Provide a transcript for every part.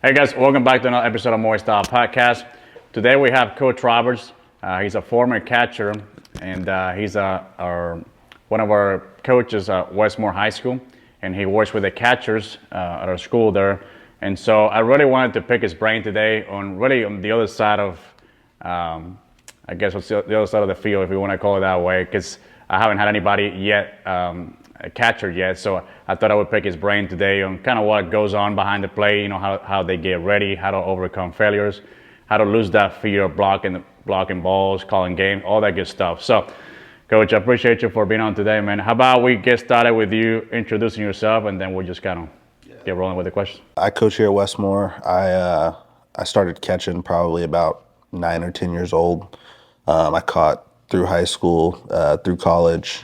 Hey guys, welcome back to another episode of Moy Style podcast. Today we have Coach Roberts. He's a former catcher, and he's one of our coaches at Westmore High School, and he works with the catchers at our school there. And so I really wanted to pick his brain today on the other side of, I guess what's the other side of the field, if you want to call it that way, because I haven't had anybody yet, a catcher yet. So I thought I would pick his brain today on kind of what goes on behind the play, how they get ready, how to overcome failures, how to lose that fear of blocking balls, calling games, all that good stuff. So, Coach, I appreciate you for being on today, man. How about we get started with you introducing yourself, and then we'll just kind of get rolling with the questions. I coach here at Westmore. I started catching probably about 9 or 10 years old. I caught through high school, through college.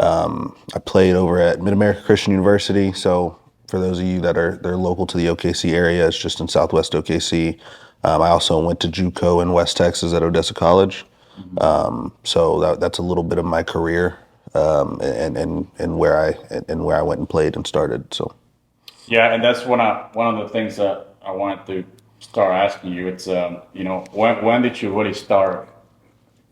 I played over at Mid-America Christian University. So for those of you they're local to the OKC area, it's just in Southwest OKC. I also went to JUCO in West Texas at Odessa College. So that's a little bit of my career, and where I went and played and started. So. Yeah, and that's one of the things that I wanted to start asking you. It's when did you really start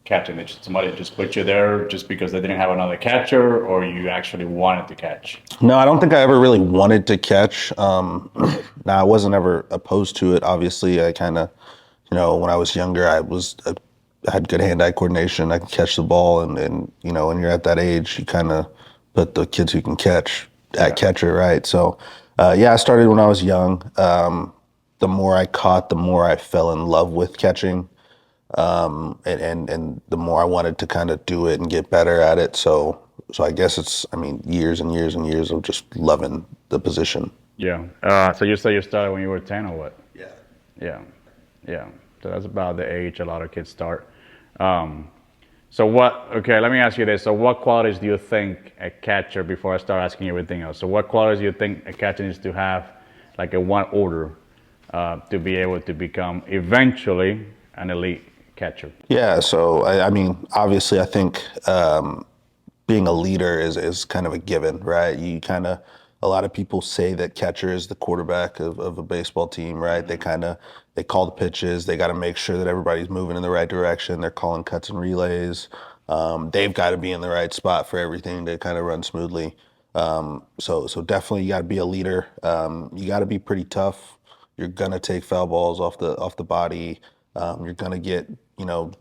catching? Did somebody just put you there just because they didn't have another catcher, or you actually wanted to catch? No, I don't think I ever really wanted to catch. Now, I wasn't ever opposed to it. Obviously, I kind of, when I was younger, I had good hand-eye coordination. I could catch the ball, and when you're at that age, you kind of put the kids who can catch at catcher, right? So, I started when I was young. The more I caught, the more I fell in love with catching. And the more I wanted to kind of do it and get better at it. So I guess years and years and years of just loving the position. Yeah. So you say you started when you were 10 or what? Yeah. Yeah. Yeah. So that's about the age a lot of kids start. Okay, let me ask you this. So what qualities do you think a catcher, before I start asking you everything else, so what qualities do you think a catcher needs to have, like in one order, to be able to become eventually an elite catcher? Yeah, so obviously I think being a leader is kind of a given, right? A lot of people say that catcher is the quarterback of a baseball team, right? They call the pitches, they got to make sure that everybody's moving in the right direction, they're calling cuts and relays. They've got to be in the right spot for everything to kind of run smoothly. So definitely you got to be a leader. You got to be pretty tough. You're gonna take foul balls off the body. You're gonna get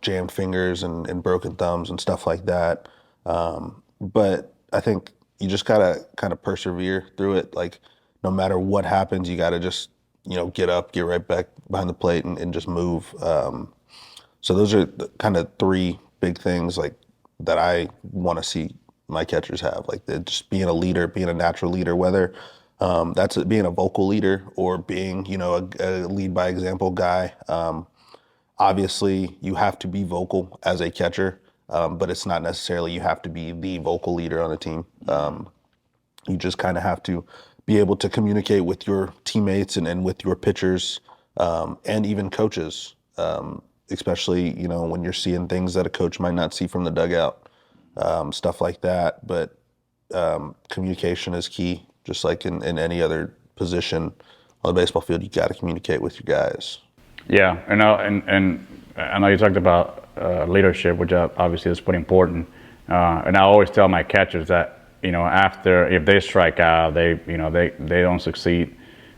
jammed fingers and broken thumbs and stuff like that. But I think you just gotta kind of persevere through it. Like no matter what happens, you gotta just get up, get right back behind the plate, and just move. So those are kind of three big things like that I want to see my catchers have. Like just being a leader, being a natural leader, whether that's being a vocal leader or being a lead by example guy. Obviously, you have to be vocal as a catcher, but it's not necessarily you have to be the vocal leader on a team. You just kind of have to be able to communicate with your teammates and with your pitchers and even coaches, especially when you're seeing things that a coach might not see from the dugout, stuff like that. But communication is key, just like in any other position on the baseball field. You got to communicate with your guys. Yeah, and I know you talked about leadership, which obviously is pretty important. And I always tell my catchers that after if they strike out, they don't succeed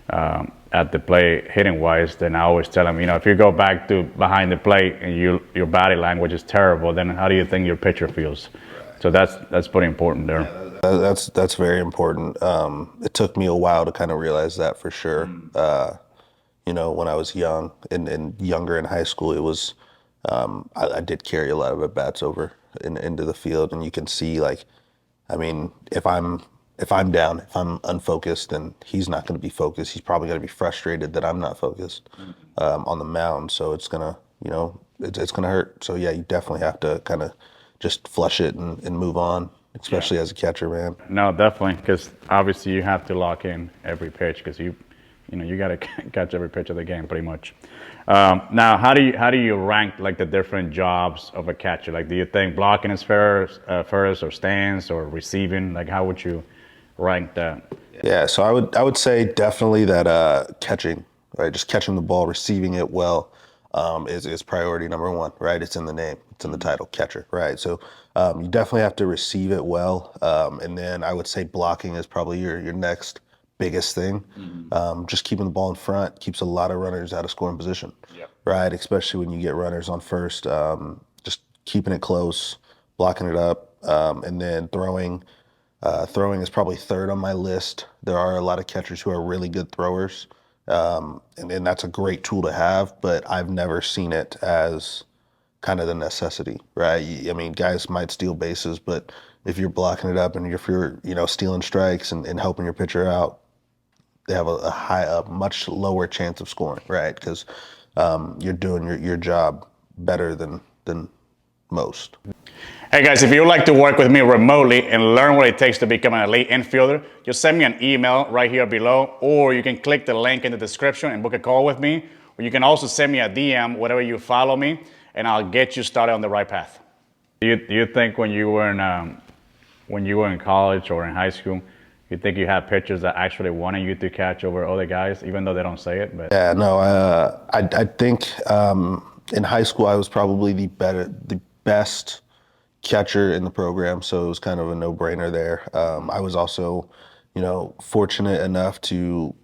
at the plate hitting wise. Then I always tell them, if you go back to behind the plate and your body language is terrible, then how do you think your pitcher feels? Right. So that's pretty important there. Yeah, that's very important. It took me a while to kind of realize that for sure. When I was young and younger in high school, it was I did carry a lot of at bats over into the field, and you can see if I'm down, if I'm unfocused, then he's not going to be focused. He's probably going to be frustrated that I'm not focused on the mound. So it's gonna it's gonna hurt. So yeah, you definitely have to kind of just flush it and move on, especially as a catcher, man. No, definitely, because obviously you have to lock in every pitch because you got to catch every pitch of the game pretty much. Now, how do you rank like the different jobs of a catcher? Like, do you think blocking is first, or stance, or receiving? Like, how would you rank that? Yeah, so I would say definitely that catching right? Just catching the ball, receiving it well, is priority number one, right? It's in the name, it's in the title, catcher, right? So you definitely have to receive it well, and then I would say blocking is probably your next biggest thing. Just keeping the ball in front keeps a lot of runners out of scoring position, Yep. right? Especially when you get runners on first. Just keeping it close, blocking it up, and then throwing. Throwing is probably third on my list. There are a lot of catchers who are really good throwers, and that's a great tool to have, but I've never seen it as kind of the necessity, right? I mean, guys might steal bases, but if you're blocking it up and if you're, stealing strikes and helping your pitcher out, they have a much lower chance of scoring, right? Because you're doing your job better than most. Hey guys, if you would like to work with me remotely and learn what it takes to become an elite infielder, just send me an email right here below, or you can click the link in the description and book a call with me, or you can also send me a DM, whatever you follow me, and I'll get you started on the right path. Do you think when you were in college or in high school, you think you had pitchers that actually wanted you to catch over other guys, even though they don't say it? But Yeah, no, I think in high school I was probably the best catcher in the program, so it was kind of a no-brainer there. I was also, fortunate enough to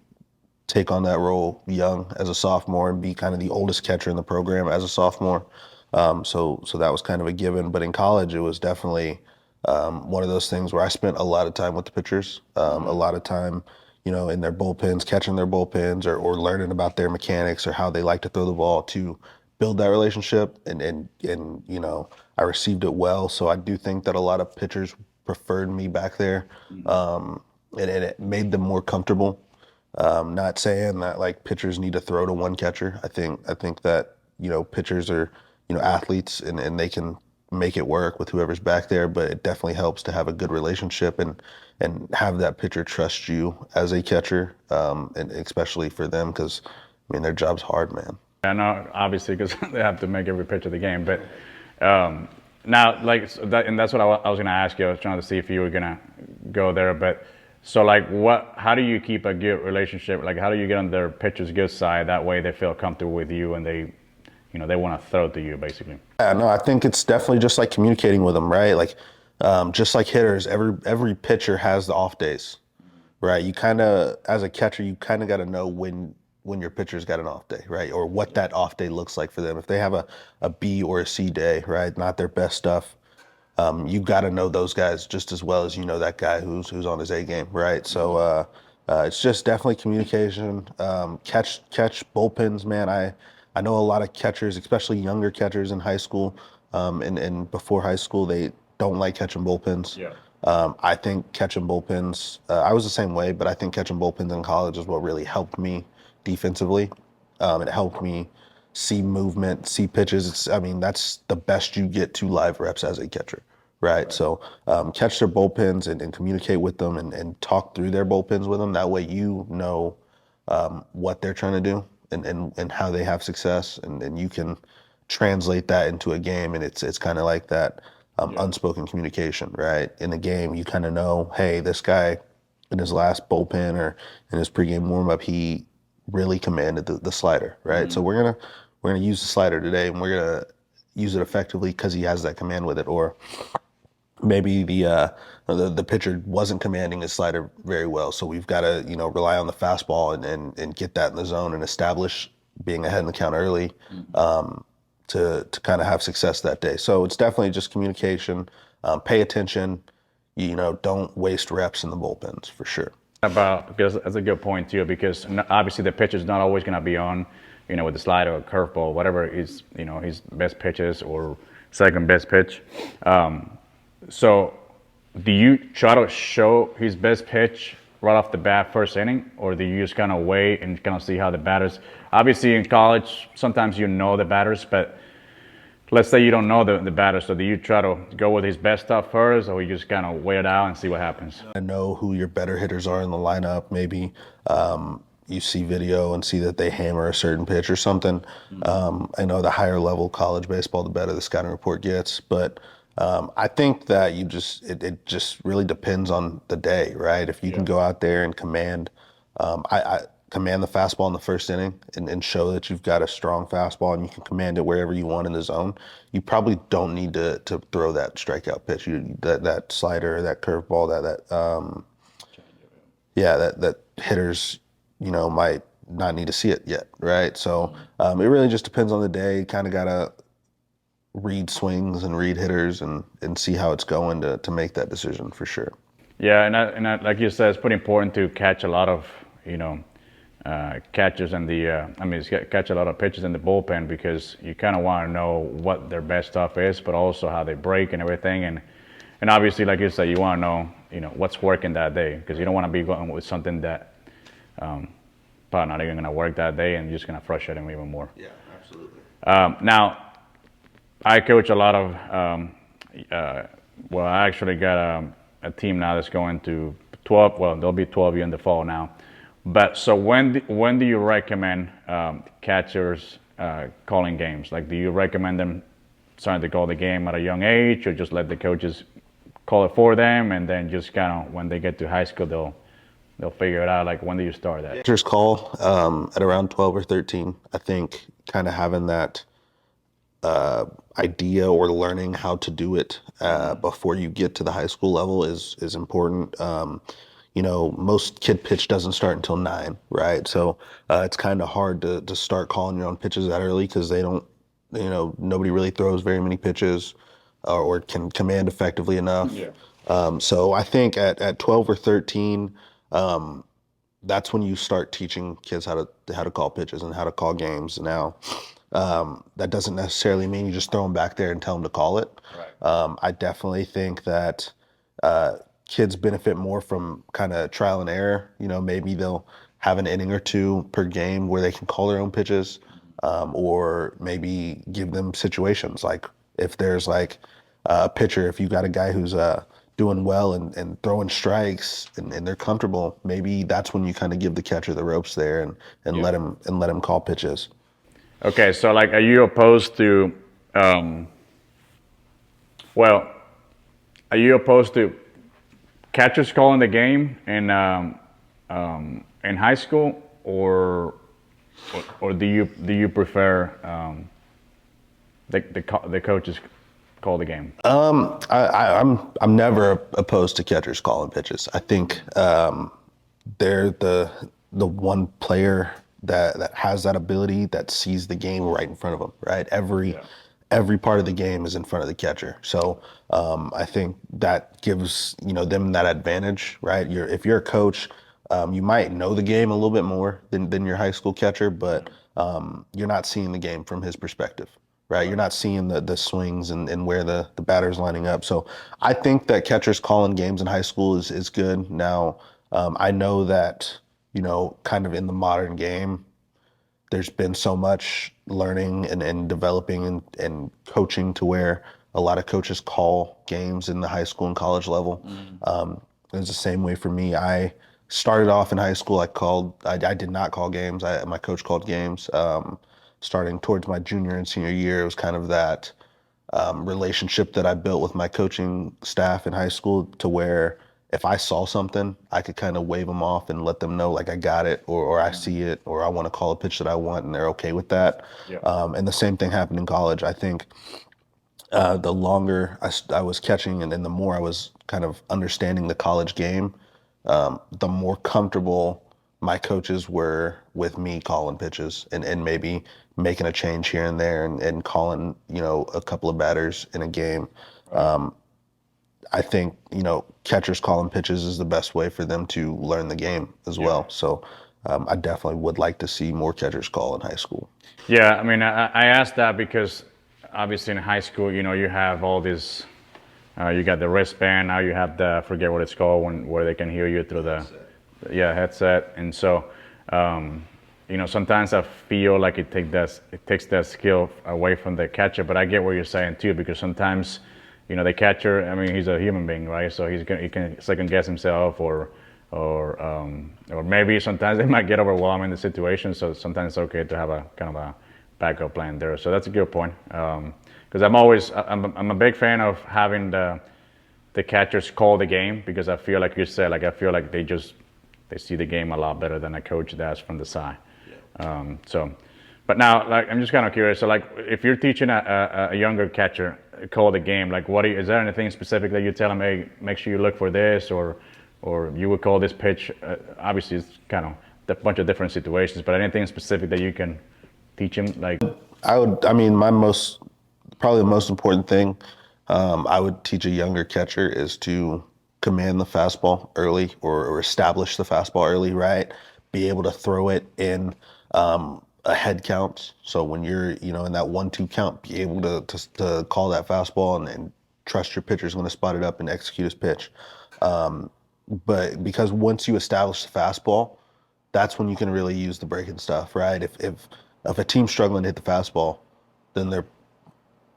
take on that role young as a sophomore and be kind of the oldest catcher in the program as a sophomore. So that was kind of a given. But in college, it was definitely one of those things where I spent a lot of time with the pitchers, a lot of time, in their bullpens, catching their bullpens or learning about their mechanics or how they like to throw the ball to build that relationship. And I received it well. So I do think that a lot of pitchers preferred me back there. And it made them more comfortable. Not saying that like pitchers need to throw to one catcher. I think that pitchers are athletes and they can make it work with whoever's back there. But it definitely helps to have a good relationship and have that pitcher trust you as a catcher, and especially for them because I mean their job's hard, man. I know, obviously, because they have to make every pitch of the game. But now, like, so and that's what I was going to ask you. I was trying to see if you were going to go there. But so, like, how do you keep a good relationship? Like, how do you get on their pitcher's good side? That way they feel comfortable with you and they want to throw to you, basically. Yeah, no, I think it's definitely just like communicating with them, right? Like, just like hitters, every pitcher has the off days, right? You kind of, as a catcher, you kind of got to know when your pitcher's got an off day, right? Or what that off day looks like for them. If they have a B or a C day, right? Not their best stuff, you got to know those guys just as well as you know that guy who's on his A game, right? So it's just definitely communication. Catch bullpens, man. I know a lot of catchers, especially younger catchers in high school, and before high school, they don't like catching bullpens. Yeah. I think catching bullpens. I was the same way, but I think catching bullpens in college is what really helped me defensively. It helped me see movement, see pitches. I mean, that's the best you get to live reps as a catcher, right? So catch their bullpens and communicate with them and talk through their bullpens with them. That way you know what they're trying to do and how they have success, and you can translate that into a game. And it's kind of like that unspoken communication, right? In the game, you kind of know, hey, this guy in his last bullpen or in his pregame warmup, he really commanded the slider, right? So we're gonna use the slider today, and we're gonna use it effectively because he has that command with it. Or maybe the pitcher wasn't commanding his slider very well, so we've got to rely on the fastball and get that in the zone and establish being ahead in the count early, to kind of have success that day. So it's definitely just communication. Pay attention. Don't waste reps in the bullpens for sure. Because that's a good point too, because obviously the pitcher's not always going to be on, with the slider or curveball, whatever is, his best pitches or second best pitch. So do you try to show his best pitch right off the bat first inning, or do you just kind of wait and kind of see how the batters, obviously in college, sometimes you know the batters, but let's say you don't know the batter, so do you try to go with his best stuff first, or you just kind of wait it out and see what happens? I know who your better hitters are in the lineup. Maybe you see video and see that they hammer a certain pitch or something. I know the higher level college baseball, the better the scouting report gets. But I think that it just really depends on the day, right? If you can go out there and command, because command the fastball in the first inning and show that you've got a strong fastball and you can command it wherever you want in the zone, you probably don't need to throw that strikeout pitch, that slider, that curveball, that hitters, might not need to see it yet, right? So it really just depends on the day. Kind of gotta read swings and read hitters and see how it's going to make that decision for sure. Yeah, like you said, it's pretty important to catch a lot of catches in the catch a lot of pitches in the bullpen, because you kind of want to know what their best stuff is, but also how they break and everything, and obviously, like you said, you want to know what's working that day, because you don't want to be going with something that probably not even going to work that day, and you're just going to frustrate them even more. Yeah, absolutely. Now, I coach a lot of. I actually got a team now that's going to 12. Well, there'll be 12 in the fall now. But so when do you recommend catchers calling games? Like, do you recommend them starting to call the game at a young age, or just let the coaches call it for them, and then just kind of when they get to high school they'll figure it out? Like, when do you start that? Catcher's call at around 12 or 13. I think kind of having that idea or learning how to do it before you get to the high school level is important. Most kid pitch doesn't start until 9, right? So it's kind of hard to start calling your own pitches that early, because they don't, nobody really throws very many pitches or can command effectively enough. Yeah. So I think at 12 or 13, that's when you start teaching kids how to call pitches and how to call games. Now, that doesn't necessarily mean you just throw them back there and tell them to call it. Right. I definitely think that kids benefit more from kind of trial and error. Maybe they'll have an inning or two per game where they can call their own pitches, or maybe give them situations. Like, if there's like a pitcher, if you've got a guy who's doing well and throwing strikes and they're comfortable, maybe that's when you kind of give the catcher the ropes there and let him call pitches. Okay, so like, are you opposed to catchers calling the game in high school, or do you prefer the coaches call the game? I'm never opposed to catchers calling pitches. I think they're the one player that has that ability, that sees the game right in front of them, right? Every part of the game is in front of the catcher. So I think that gives them that advantage, right? If you're a coach, you might know the game a little bit more than your high school catcher, but you're not seeing the game from his perspective, right? You're not seeing the swings and where the batter's lining up. So I think that catchers calling games in high school is good. Now, I know that, kind of in the modern game, there's been so much learning and developing and coaching to where a lot of coaches call games in the high school and college level. It's the same way for me. I started off in high school. I did not call games. My coach called games. Starting towards my junior and senior year, it was kind of that relationship that I built with my coaching staff in high school, to where if I saw something, I could kind of wave them off and let them know, like, I got it, or I see it, or I want to call a pitch that I want, and they're okay with that. Yeah. And the same thing happened in college. I think the longer I was catching and the more I was kind of understanding the college game, the more comfortable my coaches were with me calling pitches and maybe making a change here and there and calling, a couple of batters in a game. I think, catchers calling pitches is the best way for them to learn the game as well. So I definitely would like to see more catchers call in high school. Yeah, I mean, I asked that because obviously in high school, you have all this, you got the wristband, now you have the, I forget what it's called, where they can hear you through the headset. And so, sometimes I feel like it takes that skill away from the catcher, but I get what you're saying too, because sometimes, the catcher, I mean, he's a human being, right? So he can second guess himself, or maybe sometimes they might get overwhelmed in the situation. So sometimes it's okay to have a kind of a backup plan there. So that's a good point. Because I'm a big fan of having the catchers call the game, because I feel like you said, I feel like they just they see the game a lot better than a coach does from the side. So, but now, like, I'm just kind of curious. So, like, if you're teaching a younger catcher call the game, like, is there anything specific that you tell them? Hey, make sure you look for this, or you would call this pitch. Obviously, it's kind of a bunch of different situations, but anything specific that you can teach him, like. I mean, probably the most important thing I would teach a younger catcher is to command the fastball early or establish the fastball early, right? Be able to throw it in a head count. So when you're, in that 1-2 count, be able to call that fastball and trust your pitcher's going to spot it up and execute his pitch. But because once you establish the fastball, that's when you can really use the breaking stuff, right? If a team's struggling to hit the fastball, then they're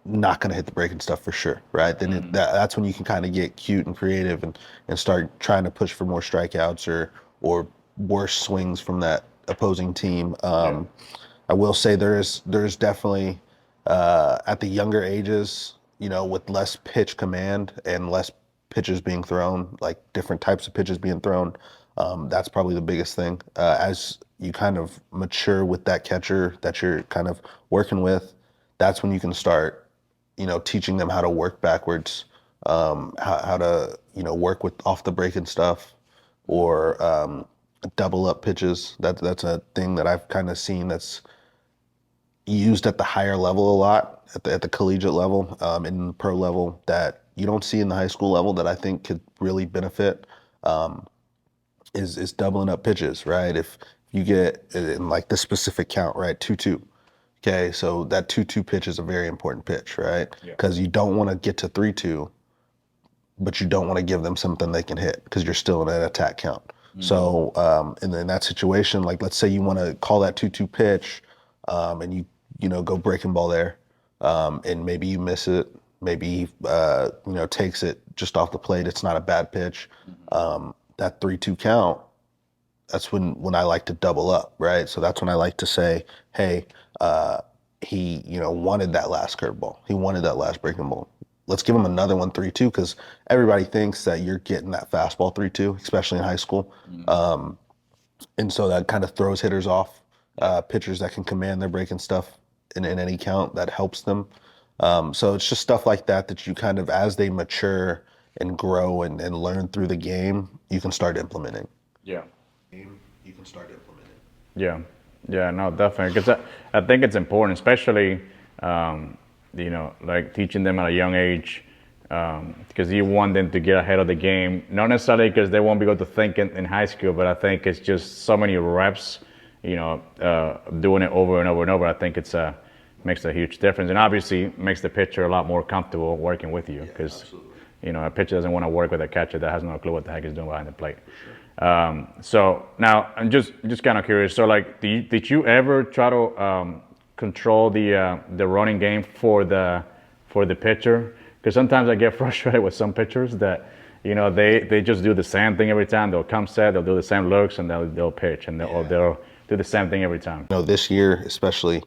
not going to hit the breaking stuff for sure, right? Then that's when you can kind of get cute and creative and start trying to push for more strikeouts or worse swings from that opposing team. I will say there's definitely at the younger ages, with less pitch command and less pitches being thrown, like different types of pitches being thrown. That's probably the biggest thing. As you kind of mature with that catcher that you're kind of working with, that's when you can start, teaching them how to work backwards, how to, work with off the break and stuff, or double up pitches. That's a thing that I've kind of seen that's used at the higher level a lot, at the collegiate level, in the pro level, that you don't see in the high school level, that I think could really benefit, is doubling up pitches, right? If you get in like the specific count, right, 2-2. Okay, so that 2-2 pitch is a very important pitch, right? Because you don't want to get to 3-2, but you don't want to give them something they can hit because you're still in an attack count. So in that situation, like let's say you want to call that 2-2 pitch, and you go breaking ball there, and maybe you miss it, maybe takes it just off the plate. It's not a bad pitch. That 3-2 count, that's when I like to double up, right? So that's when I like to say, hey, he wanted that last curveball. He wanted that last breaking ball. Let's give him another one 3-2, because everybody thinks that you're getting that fastball 3-2, especially in high school. And so that kind of throws hitters off, pitchers that can command their breaking stuff in any count, that helps them. So it's just stuff like that you kind of, as they mature and grow and learn through the game, you can start implementing. Yeah. You can start implementing. Yeah, no, definitely. Because I think it's important, especially, like teaching them at a young age, because you want them to get ahead of the game. Not necessarily because they won't be able to think in high school, but I think it's just so many reps, doing it over and over and over. I think makes a huge difference, and obviously makes the pitcher a lot more comfortable working with you, because a pitcher doesn't want to work with a catcher that has no clue what the heck he's doing behind the plate. So now I'm just kind of curious. So like, did you ever try to control the running game for the pitcher? Because sometimes I get frustrated with some pitchers that they just do the same thing every time. They'll come set, they'll do the same looks, and they'll pitch, and they'll do the same thing every time. This year especially,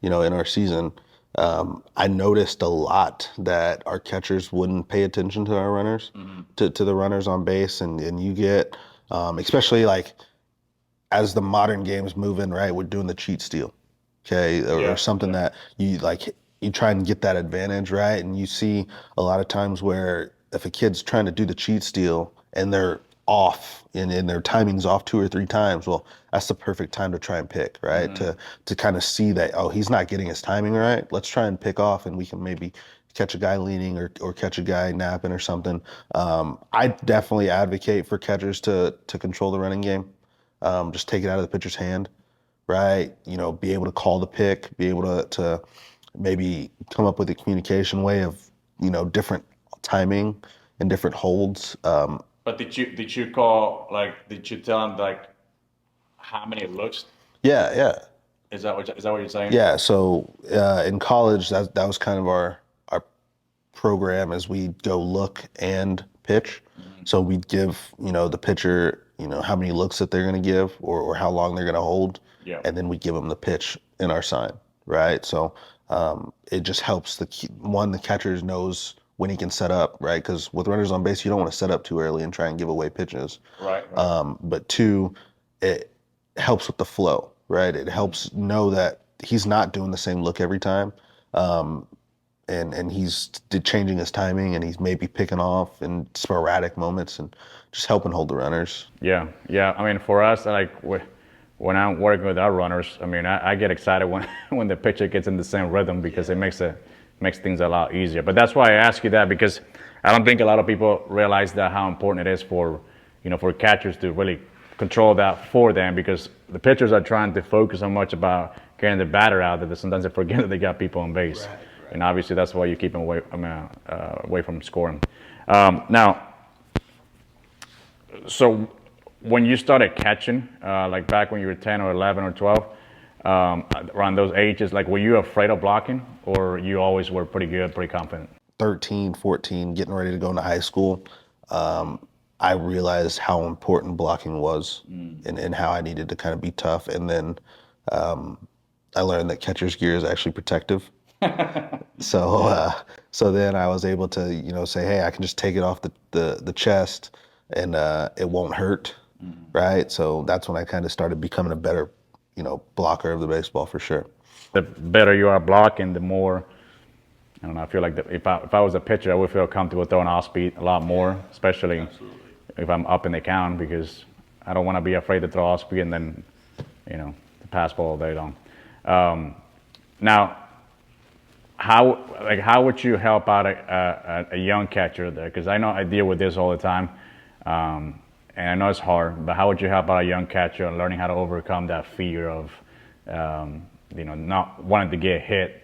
in our season, I noticed a lot that our catchers wouldn't pay attention to our runners, to the runners on base, and you get, especially like as the modern game's moving, right? We're doing the cheat steal, okay, or something that you like. You try and get that advantage, right? And you see a lot of times where if a kid's trying to do the cheat steal and they're off and their timing's off 2 or 3 times, well, that's the perfect time to try and pick, right? To kind of see that, oh, he's not getting his timing right. Let's try and pick off, and we can maybe catch a guy leaning or catch a guy napping or something. I definitely advocate for catchers to control the running game. Just take it out of the pitcher's hand, right? Be able to call the pick, be able to maybe come up with a communication way of, different timing and different holds. But did you call, like, did you tell him like how many looks? Yeah. Is that what you're saying? Yeah. So in college, that was kind of our program, as we go look and pitch. So we'd give the pitcher how many looks that they're going to give, or how long they're going to hold, and then we give them the pitch in our sign, right? So it just helps the catcher knows when he can set up, right? Because with runners on base, you don't want to set up too early and try and give away pitches. Right. But two, it helps with the flow, right? It helps know that he's not doing the same look every time. And he's changing his timing, and he's maybe picking off in sporadic moments and just helping hold the runners. Yeah, yeah. I mean, for us, like when I'm working with our runners, I mean, I get excited when when the pitcher gets in the same rhythm because it makes things a lot easier. But that's why I ask you that, because I don't think a lot of people realize that how important it is for for catchers to really control that for them, because the pitchers are trying to focus so much about getting the batter out that sometimes they forget that they got people on base. Right. And obviously that's why you keep them away. Away from scoring. Now, so when you started catching, like back when you were 10 or 11 or 12, around those ages, like were you afraid of blocking, or you always were pretty good, pretty confident? 13, 14, getting ready to go into high school, I realized how important blocking was, and how I needed to kind of be tough. And then I learned that catcher's gear is actually protective. So then I was able to, say, hey, I can just take it off the chest, and it won't hurt, right? So that's when I kind of started becoming a better, blocker of the baseball for sure. The better you are blocking, the more, I don't know, I feel like if I was a pitcher, I would feel comfortable throwing off speed a lot more, especially if I'm up in the count, because I don't want to be afraid to throw off speed and then, the pass ball all day long. Now, how would you help out a young catcher there? Because I know I deal with this all the time, and I know it's hard. But how would you help out a young catcher learning how to overcome that fear of, not wanting to get hit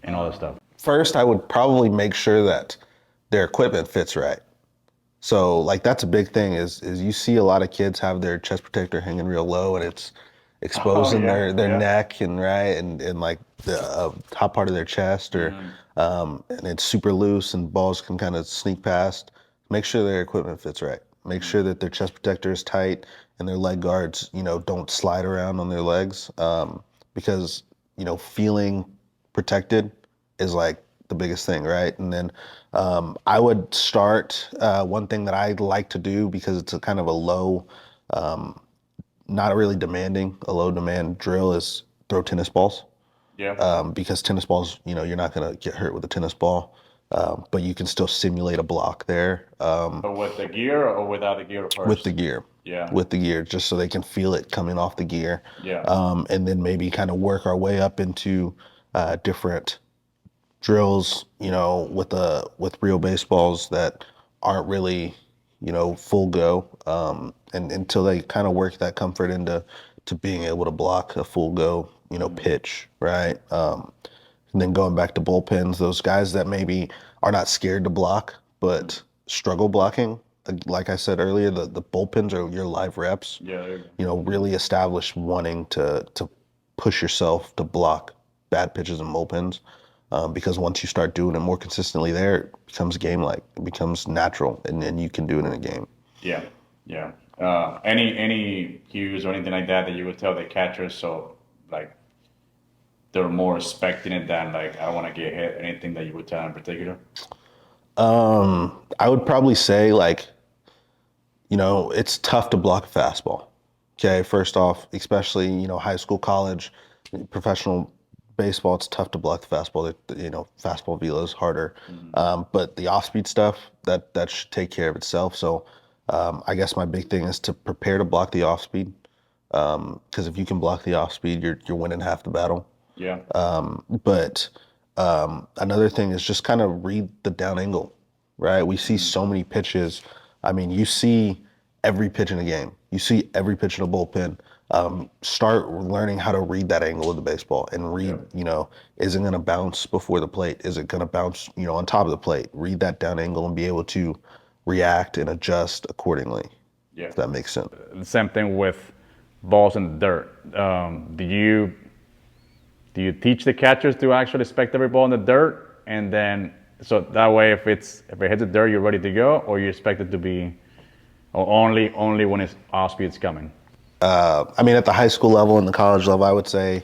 and all this stuff? First, I would probably make sure that their equipment fits right. So, like, that's a big thing. Is you see a lot of kids have their chest protector hanging real low, and it's exposing their neck and like the top part of their chest, or and it's super loose and balls can kind of sneak past. Make sure their equipment fits right. Make sure that their chest protector is tight and their leg guards, don't slide around on their legs, because feeling protected is like the biggest thing, right? And then I would start, one thing that I like to do, because it's a kind of a low, not really demanding, a low demand drill, is throw tennis balls. Yeah. Because tennis balls, you're not going to get hurt with a tennis ball, but you can still simulate a block there. But with the gear or without the gear first? With the gear. Yeah. With the gear, just so they can feel it coming off the gear. Yeah. And then maybe kind of work our way up into different drills, with real baseballs that aren't really, full go, and until they kind of work that comfort into being able to block a full go, pitch, right? And then going back to bullpens, those guys that maybe are not scared to block but struggle blocking, like I said earlier, the bullpens are your live reps. Yeah. Really establish wanting to push yourself to block bad pitches and bullpens. Because once you start doing it more consistently there, it becomes game-like. It becomes natural, and then you can do it in a game. Yeah, yeah. Any cues or anything like that you would tell the catchers, so like they're more expecting it than like, I don't want to get hit? Anything that you would tell in particular? I would probably say, like, it's tough to block a fastball. Okay, first off, especially high school, college, professional baseball, it's tough to block the fastball. Fastball velo is harder. But the off-speed stuff, that should take care of itself. So I guess my big thing is to prepare to block the off-speed. Because if you can block the off-speed, you're winning half the battle. Yeah. But another thing is just kind of read the down angle, right? We see so many pitches. I mean, you see every pitch in a game. You see every pitch in a bullpen. Start learning how to read that angle of the baseball and read, is it going to bounce before the plate? Is it going to bounce, on top of the plate? Read that down angle and be able to react and adjust accordingly. Yeah. If that makes sense. The same thing with balls in the dirt. Do you teach the catchers to actually expect every ball in the dirt, and then so that way if it hits the dirt, you're ready to go, or you expect it to be, or only when it's off speed it's coming? I mean, at the high school level and the college level, I would say,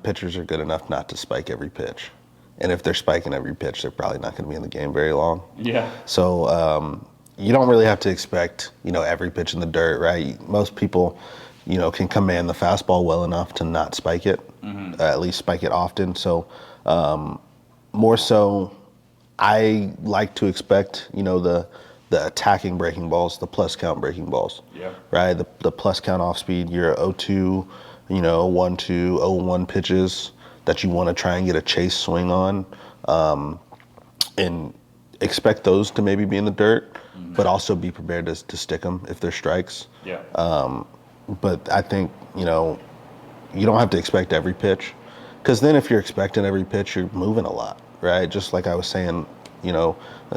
pitchers are good enough not to spike every pitch. And if they're spiking every pitch, they're probably not going to be in the game very long. Yeah. So you don't really have to expect, every pitch in the dirt, right? Most people, can command the fastball well enough to not spike it, at least spike it often. So more so, I like to expect, the attacking breaking balls, the plus count breaking balls, Yeah. right? The plus count off speed, your 0-2, 1-2, 0-1 pitches that you want to try and get a chase swing on, and expect those to maybe be in the dirt, but also be prepared to stick them if they're strikes. Yeah. But I think, you don't have to expect every pitch, because then if you're expecting every pitch, you're moving a lot, right? Just like I was saying,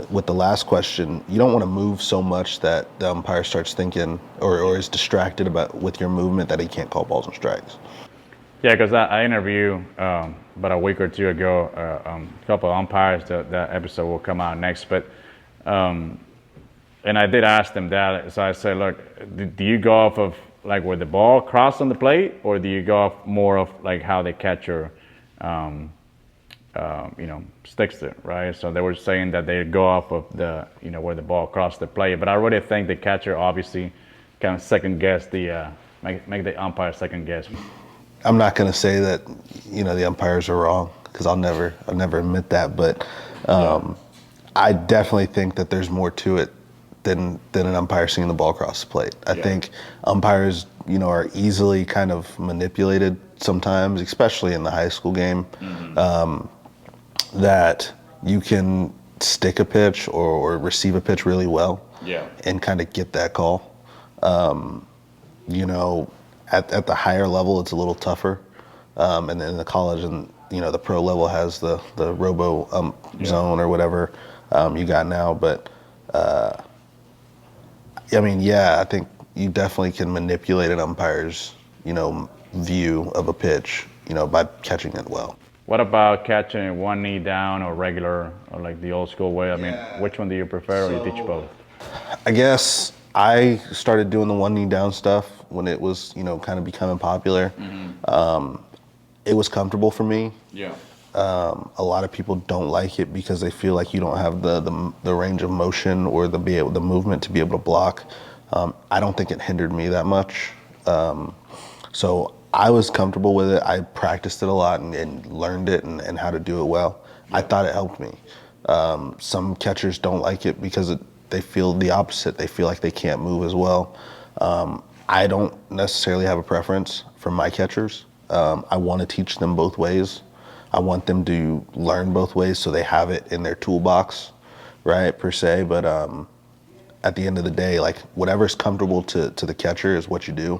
with the last question, you don't want to move so much that the umpire starts thinking or is distracted with your movement that he can't call balls and strikes. Yeah, because I interviewed about a week or two ago a couple of umpires. That episode will come out next, but and I did ask them that. So I said, look, do you go off of like where the ball crossed on the plate, or do you go off more of like how the catcher, sticks it, right? So they were saying that they go off of the, where the ball crossed the plate. But I really think the catcher obviously kind of second guess make the umpire second guess. I'm not going to say that, the umpires are wrong, because I'll never admit that. But I definitely think that there's more to it than an umpire seeing the ball cross the plate. I think umpires, are easily kind of manipulated sometimes, especially in the high school game, that you can stick a pitch or receive a pitch really well, and kind of get that call. At the higher level, it's a little tougher, and then in the college and the pro level has the robo zone or whatever you got now. But I think you definitely can manipulate an umpire's view of a pitch by catching it well. What about catching one knee down or regular or like the old school way? I mean, which one do you prefer, or you teach both? I guess I started doing the one knee down stuff when it was, kind of becoming popular. It was comfortable for me. Yeah. A lot of people don't like it because they feel like you don't have the range of motion or the movement to be able to block. I don't think it hindered me that much. So I was comfortable with it. I practiced it a lot and learned it and how to do it well. I thought it helped me. Some catchers don't like it because they feel the opposite. They feel like they can't move as well. I don't necessarily have a preference for my catchers. I want to teach them both ways. I want them to learn both ways so they have it in their toolbox, right, per se. But at the end of the day, like, whatever's comfortable to the catcher is what you do.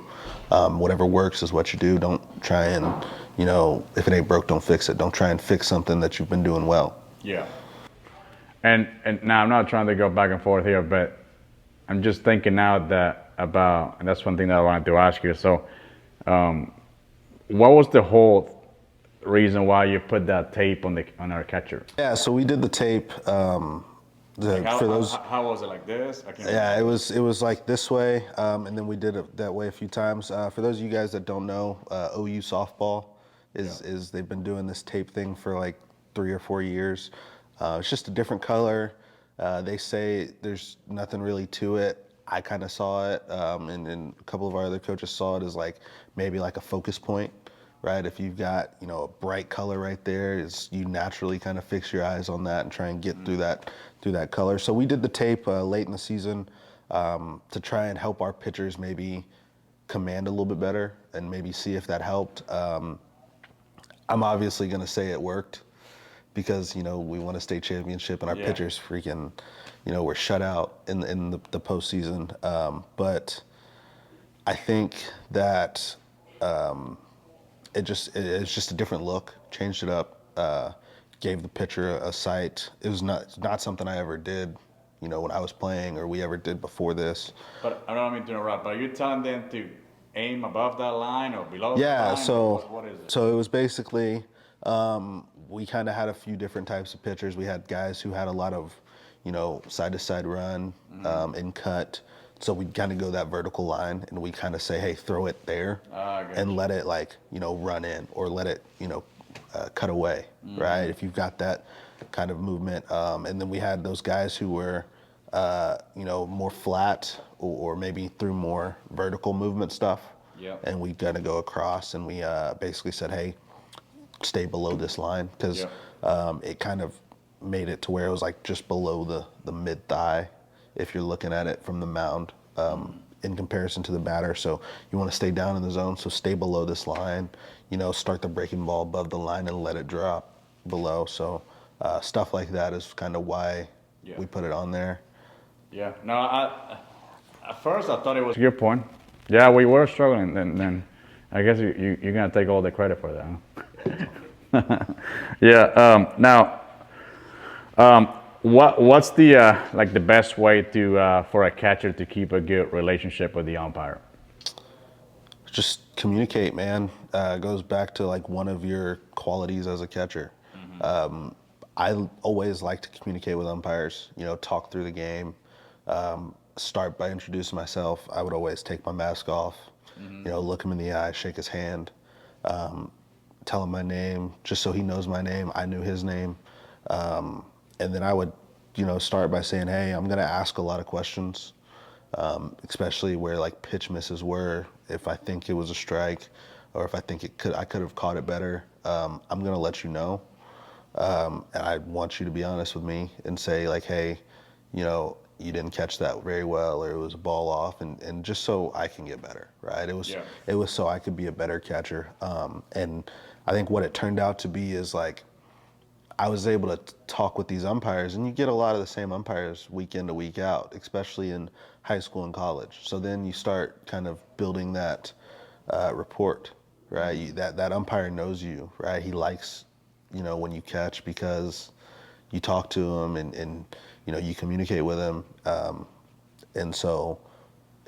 Whatever works is what you do. Don't try and, if it ain't broke, don't fix it. Don't try and fix something that you've been doing well. Yeah. And now I'm not trying to go back and forth here, but I'm just thinking now and that's one thing that I wanted to ask you. So, what was the whole reason why you put that tape on our catcher? Yeah, so we did the tape. How was it, like this? Yeah, it was like this way, and then we did it that way a few times. For those of you guys that don't know, OU softball is they've been doing this tape thing for like 3 or 4 years. It's just a different color. They say there's nothing really to it. I kind of saw it, and a couple of our other coaches saw it as like maybe like a focus point, right? If you've got a bright color right there, you naturally kind of fix your eyes on that and try and get through that color. So we did the tape late in the season to try and help our pitchers maybe command a little bit better and maybe see if that helped. I'm obviously going to say it worked, because we won a state championship and our pitchers freaking were shut out in the postseason. But I think that it's just a different look. Changed it up, gave the pitcher a sight. It was not something I ever did, when I was playing, or we ever did before this. But I don't mean to interrupt, but are you telling them to aim above that line or below that line? Yeah, What is it? So it was basically, we kind of had a few different types of pitchers. We had guys who had a lot of, side-to-side run, and cut. So we'd kind of go that vertical line, and we kind of say, hey, throw it there, and let it run in, or let it, cut away, right? If you've got that kind of movement, and then we had those guys who were, more flat or maybe through more vertical movement stuff. Yep. And we got to go across, and we basically said, hey, stay below this line, because Yep. it kind of made it to where it was like just below the mid thigh if you're looking at it from the mound, in comparison to the batter. So you want to stay down in the zone, so stay below this line, start the breaking ball above the line and let it drop below. So stuff like that is kind of why we put it on there. Yeah. No, at first I thought it was a good point. Yeah, we were struggling, and then I guess you're gonna take all the credit for that. Huh? Yeah. Now, what's the like the best way to for a catcher to keep a good relationship with the umpire? Just communicate, man. Goes back to like one of your qualities as a catcher. I always like to communicate with umpires, talk through the game, start by introducing myself. I would always take my mask off, look him in the eye, shake his hand, tell him my name, just so he knows my name. I knew his name. And then I would, start by saying, hey, I'm going to ask a lot of questions, especially where like pitch misses were. If I think it was a strike, or if I think I could have caught it better, I'm going to let you know. And I want you to be honest with me and say like, hey, you didn't catch that very well, or it was a ball off, and just so I can get better, right? It was so I could be a better catcher. And I think what it turned out to be is like, I was able to talk with these umpires, and you get a lot of the same umpires week in to week out, especially in high school and college. So then you start kind of building that rapport, right? That umpire knows you, right? He likes, when you catch, because you talk to him and you communicate with him. And so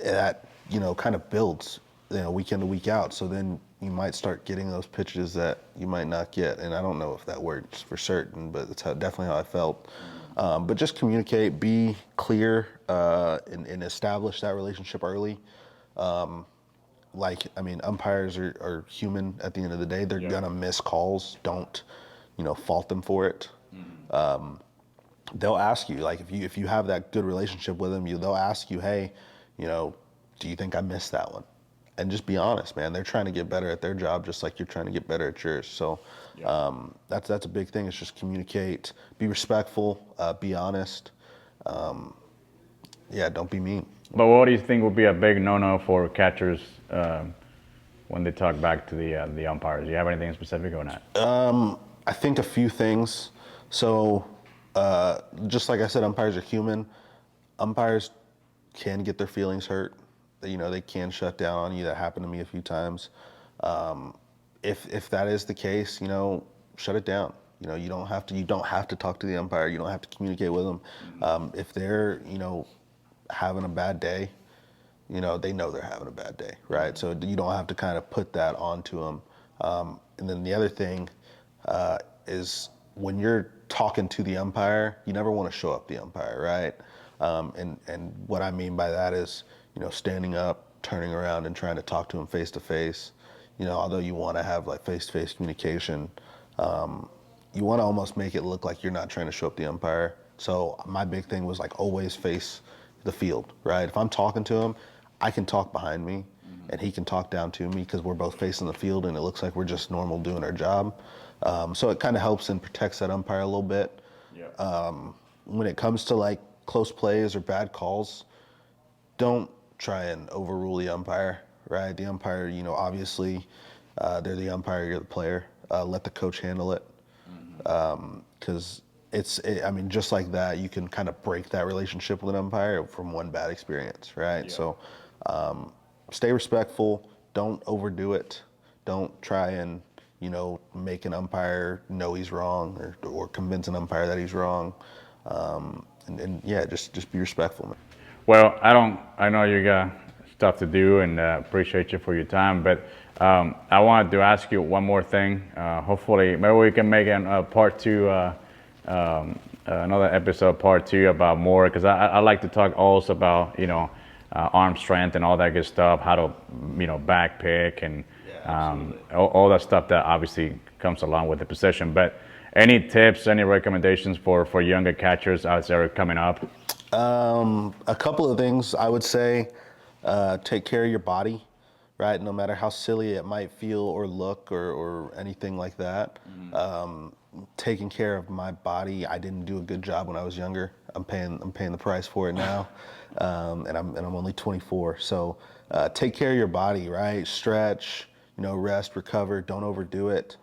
that, kind of builds, week in to week out. So then you might start getting those pitches that you might not get. And I don't know if that works for certain, but it's definitely how I felt. But just communicate, be clear, and establish that relationship early. Umpires are human at the end of the day. They're gonna miss calls. Don't, fault them for it. They'll ask you, like, if you have that good relationship with them, they'll ask you, hey, do you think I missed that one? And just be honest, man. They're trying to get better at their job, just like you're trying to get better at yours. So that's a big thing. It's just communicate, be respectful, be honest. Don't be mean. But what do you think would be a big no-no for catchers when they talk back to the umpires? Do you have anything specific on that? I think a few things. So just like I said, umpires are human. Umpires can get their feelings hurt. They can shut down on you. That happened to me a few times. If that is the case, shut it down. You don't have to talk to the umpire. You don't have to communicate with them. If they're, having a bad day, they know they're having a bad day, right? So you don't have to kind of put that onto them. And then the other thing is when you're talking to the umpire, you never want to show up the umpire, right? And what I mean by that is, standing up, turning around, and trying to talk to him face to face. Although you want to have like face-to-face communication, you want to almost make it look like you're not trying to show up the umpire. So my big thing was like always face the field, right? If I'm talking to him, I can talk behind me, and he can talk down to me, because we're both facing the field, and it looks like we're just normal doing our job. So it kind of helps and protects that umpire a little bit. When it comes to like close plays or bad calls, don't try and overrule the umpire, right? The umpire, obviously, they're the umpire, you're the player. Let the coach handle it. Because just like that, you can kind of break that relationship with an umpire from one bad experience, right? So stay respectful. Don't overdo it. Don't try and, make an umpire know he's wrong, or convince an umpire that he's wrong. Just be respectful, man. Well, I know you got stuff to do, and appreciate you for your time, but I wanted to ask you one more thing. Hopefully, maybe we can make a part two, another episode, part two, about more, because I like to talk also about, arm strength and all that good stuff, how to, back pick and All that stuff that obviously comes along with the position. But any tips, any recommendations for younger catchers out there coming up? A couple of things I would say: take care of your body, right? No matter how silly it might feel or look or anything like that. Taking care of my body, I didn't do a good job when I was younger. I'm paying the price for it now, and I'm only 24. So take care of your body, right? Stretch, rest, recover. Don't overdo it.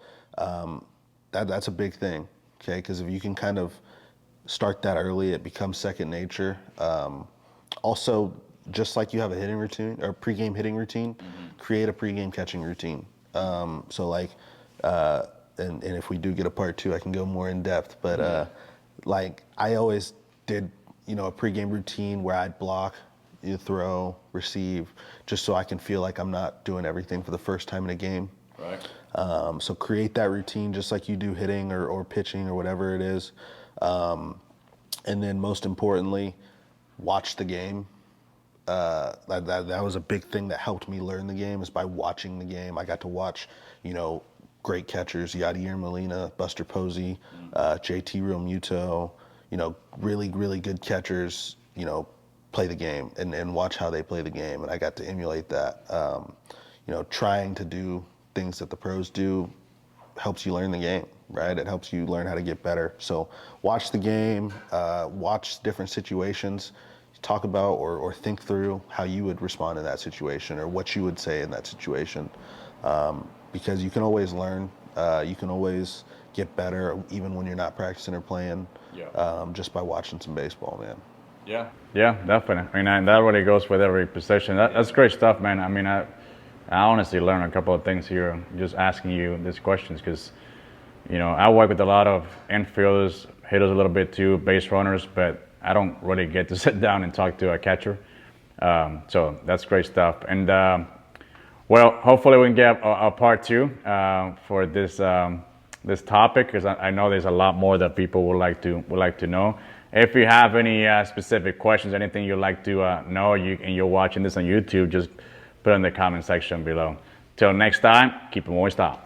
That's a big thing, okay? Because if you can kind of start that early, it becomes second nature. Also, just like you have a hitting routine or pregame hitting routine, create a pregame catching routine. So like, and if we do get a part two, I can go more in depth. But like I always did, a pregame routine where I'd block, throw, receive, just so I can feel like I'm not doing everything for the first time in a game. Right. So create that routine just like you do hitting or pitching or whatever it is. And then most importantly, watch the game. That was a big thing that helped me learn the game, is by watching the game. I got to watch, great catchers, Yadier Molina, Buster Posey, JT Realmuto, really, really good catchers, play the game and watch how they play the game. And I got to emulate that. Trying to do things that the pros do helps you learn the game, right? It helps you learn how to get better. So watch the game, watch different situations, talk about or think through how you would respond in that situation or what you would say in that situation. Because you can always learn, you can always get better even when you're not practicing or playing, just by watching some baseball, man. Yeah, definitely. I mean, and that really goes with every position. That's great stuff, man. I mean, I honestly learned a couple of things here just asking you these questions because, I work with a lot of infielders, hitters a little bit too, base runners, but I don't really get to sit down and talk to a catcher. So that's great stuff. And well, hopefully we can get a part two for this topic because I know there's a lot more that people would like to know. If you have any specific questions, anything you'd like to know, and you're watching this on YouTube, just put it in the comment section below. Till next time, keep it Moy Style.